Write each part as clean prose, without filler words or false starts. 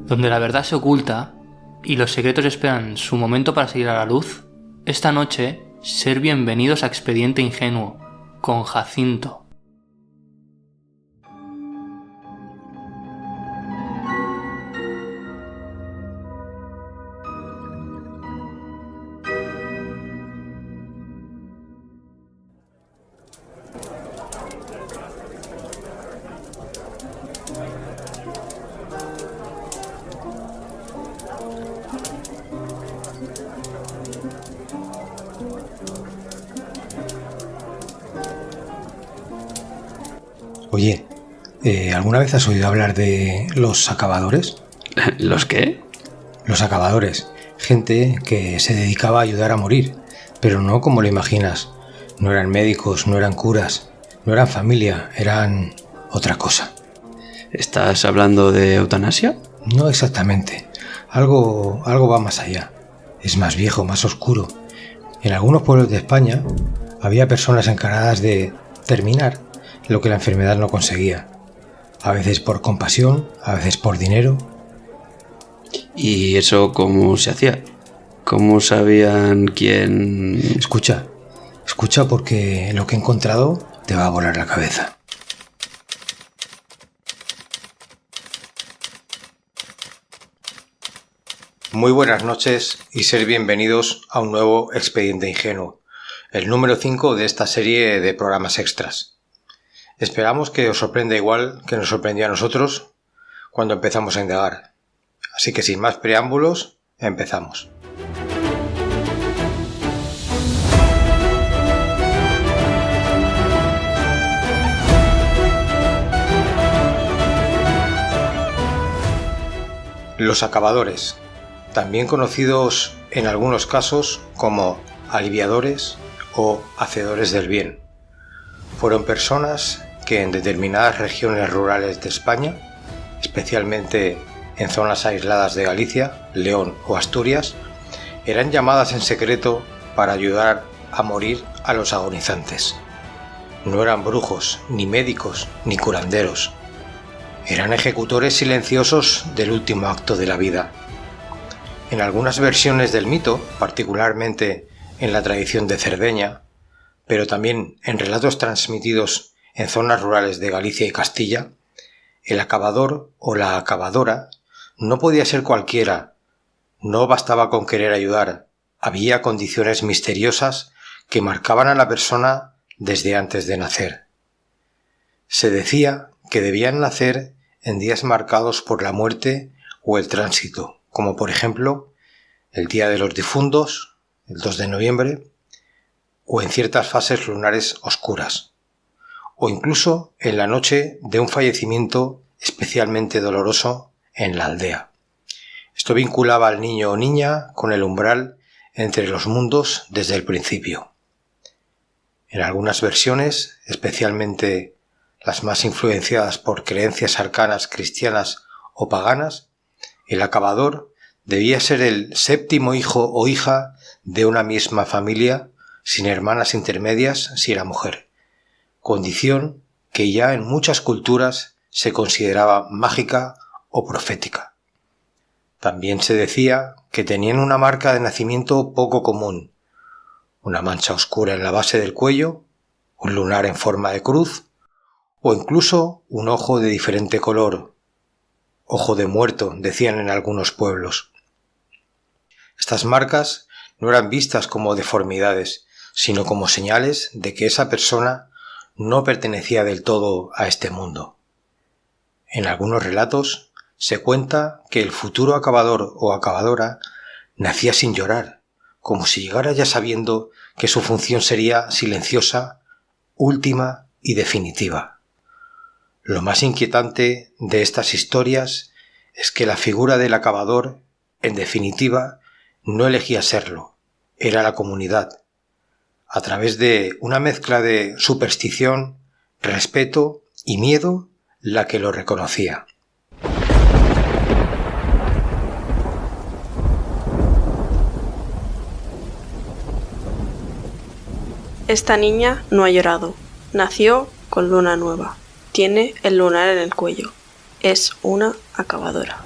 donde la verdad se oculta y los secretos esperan su momento para salir a la luz, esta noche, ser bienvenidos a Expediente Ingenuo, con Jacinto. Oye, ¿alguna vez has oído hablar de los acabadores? ¿Los qué? Los acabadores, gente que se dedicaba a ayudar a morir, pero no como lo imaginas. No eran médicos, no eran curas, no eran familia, eran otra cosa. ¿Estás hablando de eutanasia? No exactamente, algo va más allá. Es más viejo, más oscuro. En algunos pueblos de España había personas encargadas de terminar lo que la enfermedad no conseguía. A veces por compasión, a veces por dinero. ¿Y eso cómo se hacía? ¿Cómo sabían quién...? Escucha porque lo que he encontrado te va a volar la cabeza. Muy buenas noches y ser bienvenidos a un nuevo Expediente Ingenuo, el número 5 de esta serie de programas extras. Esperamos que os sorprenda igual que nos sorprendió a nosotros cuando empezamos a indagar. Así que sin más preámbulos, empezamos. Los acabadores, también conocidos en algunos casos como aliviadores o hacedores del bien, fueron personas que en determinadas regiones rurales de España, especialmente en zonas aisladas de Galicia, León o Asturias, eran llamadas en secreto para ayudar a morir a los agonizantes. No eran brujos, ni médicos, ni curanderos. Eran ejecutores silenciosos del último acto de la vida. En algunas versiones del mito, particularmente en la tradición de Cerdeña, pero también en relatos transmitidos en zonas rurales de Galicia y Castilla, el acabador o la acabadora no podía ser cualquiera, no bastaba con querer ayudar, había condiciones misteriosas que marcaban a la persona desde antes de nacer. Se decía que debían nacer en días marcados por la muerte o el tránsito, como por ejemplo el Día de los Difuntos, el 2 de noviembre, o en ciertas fases lunares oscuras, o incluso en la noche de un fallecimiento especialmente doloroso en la aldea. Esto vinculaba al niño o niña con el umbral entre los mundos desde el principio. En algunas versiones, especialmente las más influenciadas por creencias arcanas cristianas o paganas, el acabador debía ser el séptimo hijo o hija de una misma familia, sin hermanas intermedias si era mujer, condición que ya en muchas culturas se consideraba mágica o profética. También se decía que tenían una marca de nacimiento poco común, una mancha oscura en la base del cuello, un lunar en forma de cruz, o incluso un ojo de diferente color, ojo de muerto, decían en algunos pueblos. Estas marcas no eran vistas como deformidades, sino como señales de que esa persona no pertenecía del todo a este mundo. En algunos relatos se cuenta que el futuro acabador o acabadora nacía sin llorar, como si llegara ya sabiendo que su función sería silenciosa, última y definitiva. Lo más inquietante de estas historias es que la figura del acabador, en definitiva, no elegía serlo, era la comunidad, a través de una mezcla de superstición, respeto y miedo, la que lo reconocía. Esta niña no ha llorado. Nació con luna nueva. Tiene el lunar en el cuello. Es una acabadora.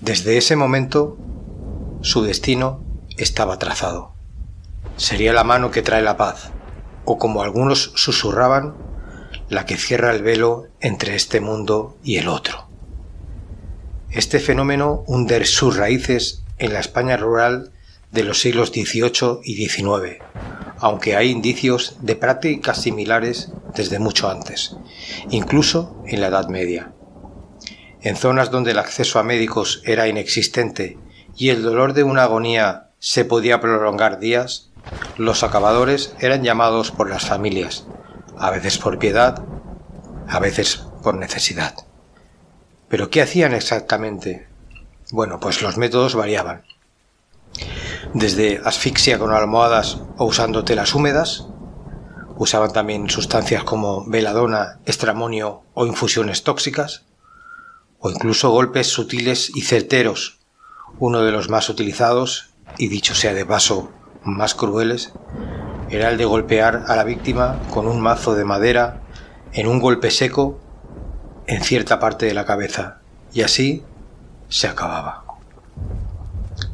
Desde ese momento, su destino estaba trazado. Sería la mano que trae la paz, o como algunos susurraban, la que cierra el velo entre este mundo y el otro. Este fenómeno hunde sus raíces en la España rural de los siglos XVIII y XIX, aunque hay indicios de prácticas similares desde mucho antes, incluso en la Edad Media. En zonas donde el acceso a médicos era inexistente y el dolor de una agonía se podía prolongar días, los acabadores eran llamados por las familias, a veces por piedad, a veces por necesidad. ¿Pero qué hacían exactamente? Bueno, pues los métodos variaban. Desde asfixia con almohadas o usando telas húmedas, usaban también sustancias como beladona, estramonio o infusiones tóxicas, o incluso golpes sutiles y certeros. Uno de los más utilizados, y dicho sea de paso, más crueles, era el de golpear a la víctima con un mazo de madera en un golpe seco en cierta parte de la cabeza, y así se acababa.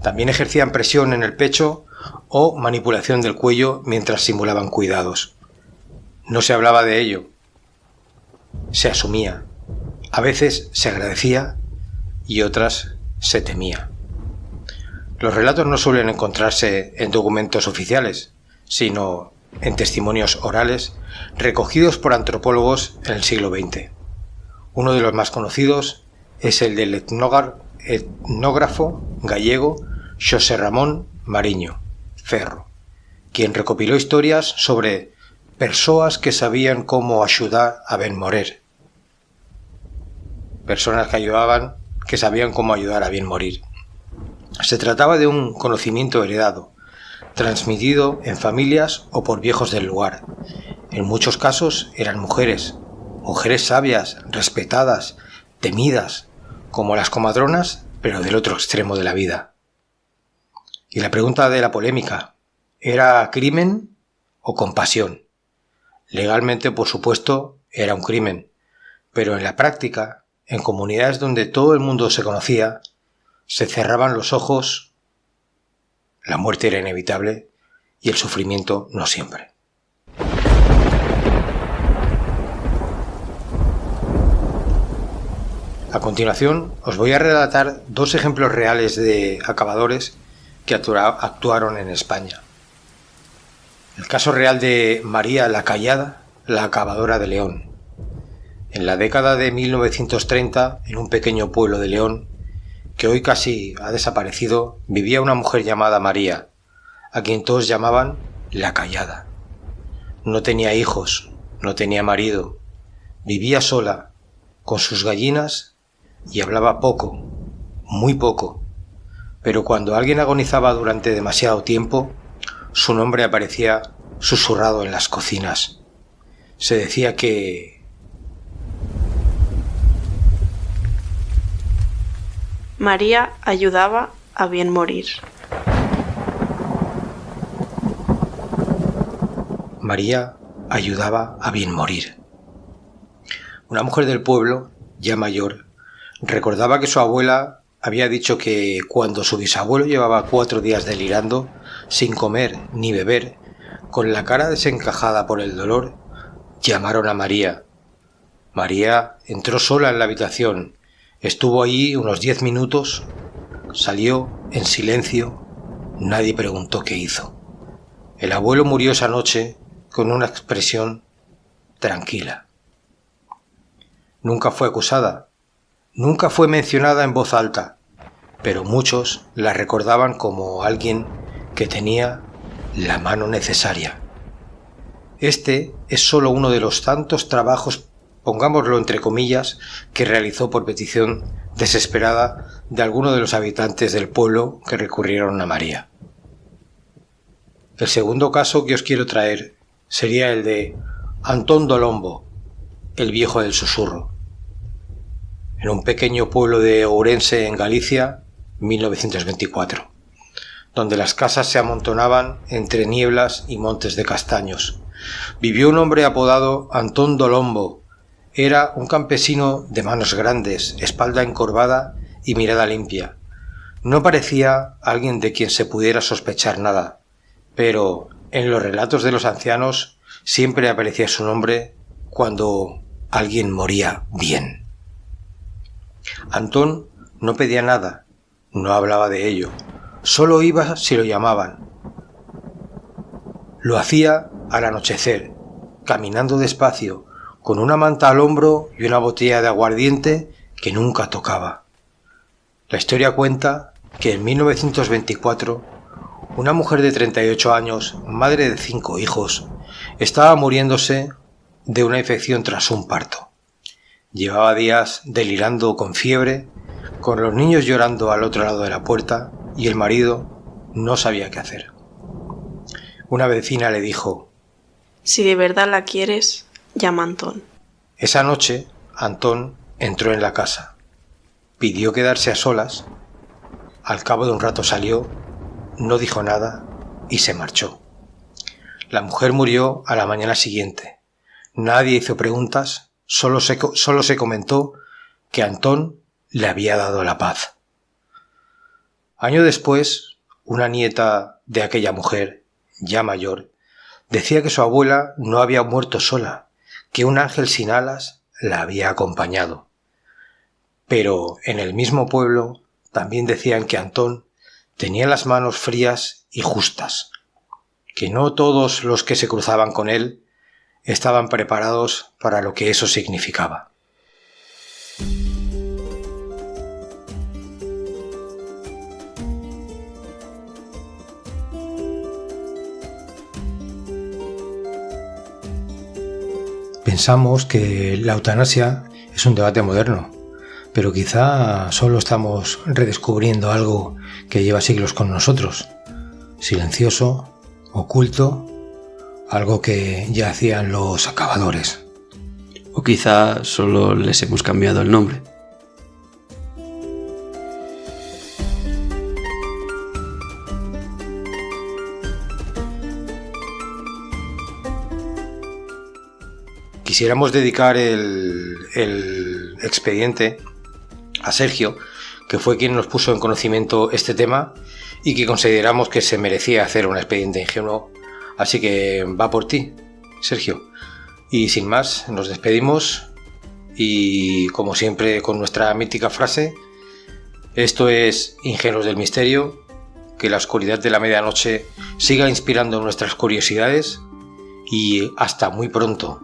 También ejercían presión en el pecho o manipulación del cuello mientras simulaban cuidados. No se hablaba de ello, se asumía. A veces se agradecía y otras se temía. Los relatos no suelen encontrarse en documentos oficiales, sino en testimonios orales recogidos por antropólogos en el siglo XX. Uno de los más conocidos es el del etnógrafo gallego Xosé Ramón Mariño Ferro, quien recopiló historias sobre persoas que sabían cómo ayudar a ben morir. Personas que sabían cómo ayudar a bien morir. Se trataba de un conocimiento heredado, transmitido en familias o por viejos del lugar. En muchos casos eran mujeres sabias, respetadas, temidas, como las comadronas, pero del otro extremo de la vida. Y la pregunta de la polémica, ¿era crimen o compasión? Legalmente, por supuesto, era un crimen, pero en la práctica, en comunidades donde todo el mundo se conocía, se cerraban los ojos, la muerte era inevitable y el sufrimiento no siempre. A continuación, os voy a relatar dos ejemplos reales de acabadores que actuaron en España. El caso real de María la Callada, la acabadora de León. En la década de 1930, en un pequeño pueblo de León, que hoy casi ha desaparecido, vivía una mujer llamada María, a quien todos llamaban la Callada. No tenía hijos, no tenía marido, vivía sola, con sus gallinas y hablaba poco, muy poco, pero cuando alguien agonizaba durante demasiado tiempo, su nombre aparecía susurrado en las cocinas. Se decía que María ayudaba a bien morir. María ayudaba a bien morir. Una mujer del pueblo, ya mayor, recordaba que su abuela había dicho que cuando su bisabuelo llevaba 4 días delirando, sin comer ni beber, con la cara desencajada por el dolor, llamaron a María. María entró sola en la habitación, estuvo allí unos 10 minutos, salió en silencio, nadie preguntó qué hizo. El abuelo murió esa noche con una expresión tranquila. Nunca fue acusada, nunca fue mencionada en voz alta, pero muchos la recordaban como alguien que tenía la mano necesaria. Este es solo uno de los tantos trabajos, pongámoslo entre comillas, que realizó por petición desesperada de alguno de los habitantes del pueblo que recurrieron a María. El segundo caso que os quiero traer sería el de Antón Dolombo, el viejo del susurro. En un pequeño pueblo de Ourense, en Galicia, 1924, donde las casas se amontonaban entre nieblas y montes de castaños, vivió un hombre apodado Antón Dolombo. Era un campesino de manos grandes, espalda encorvada y mirada limpia, No parecía alguien de quien se pudiera sospechar nada, pero en los relatos de los ancianos siempre aparecía su nombre cuando alguien moría bien. Antón no pedía nada, no hablaba de ello, solo iba si lo llamaban. Lo hacía al anochecer, caminando despacio, con una manta al hombro y una botella de aguardiente que nunca tocaba. La historia cuenta que en 1924, una mujer de 38 años, madre de 5 hijos, estaba muriéndose de una infección tras un parto. Llevaba días delirando con fiebre, con los niños llorando al otro lado de la puerta y el marido no sabía qué hacer. Una vecina le dijo: Si de verdad la quieres, llama a Antón. Esa noche, Antón entró en la casa, pidió quedarse a solas, al cabo de un rato salió, no dijo nada y se marchó. La mujer murió a la mañana siguiente. Nadie hizo preguntas, solo se comentó que Antón le había dado la paz. Año después, una nieta de aquella mujer, ya mayor, decía que su abuela no había muerto sola, que un ángel sin alas la había acompañado. Pero en el mismo pueblo también decían que Antón tenía las manos frías y justas, que no todos los que se cruzaban con él estaban preparados para lo que eso significaba. Pensamos que la eutanasia es un debate moderno, pero quizá solo estamos redescubriendo algo que lleva siglos con nosotros, silencioso, oculto, algo que ya hacían los acabadores. O quizá solo les hemos cambiado el nombre. Quisiéramos dedicar el expediente a Sergio, que fue quien nos puso en conocimiento este tema y que consideramos que se merecía hacer un expediente ingenuo. Así que va por ti, Sergio. Y sin más, nos despedimos y, como siempre, con nuestra mítica frase: esto es Ingenuos del Misterio, que la oscuridad de la medianoche siga inspirando nuestras curiosidades y hasta muy pronto.